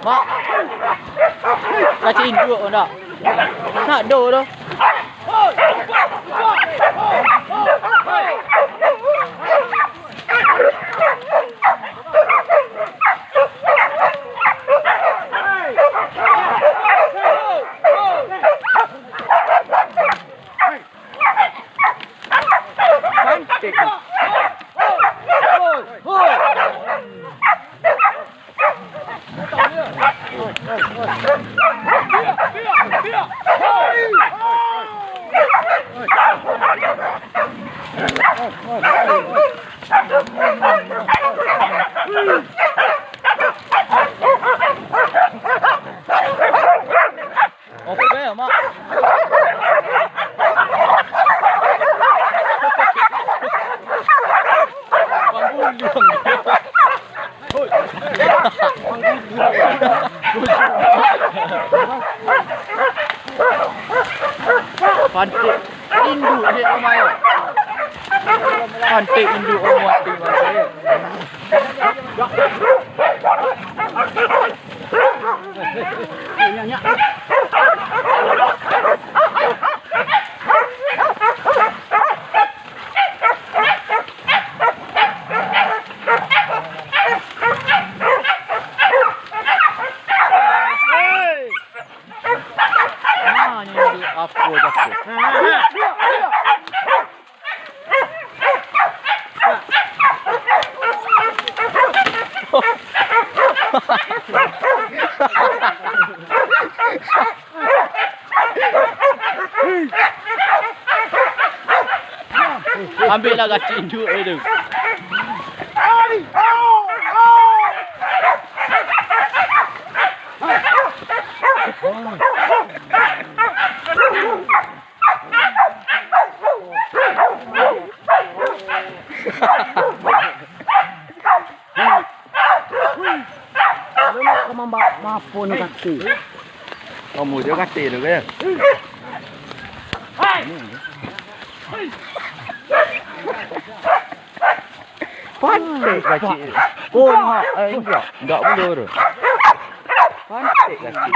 Mak. Macam induk pun tak. Nak do tu. Cantik. Okey, mak. Pantik induk dia ramai. Pantik induk orang mati macam. Nyak. Apa dah tu? Ambil lah kacik induk itu. Kamu mapun kaki. Kamu dia kaki tu ke? Pantik kaki. Oh, enggak boleh. Pantik kaki.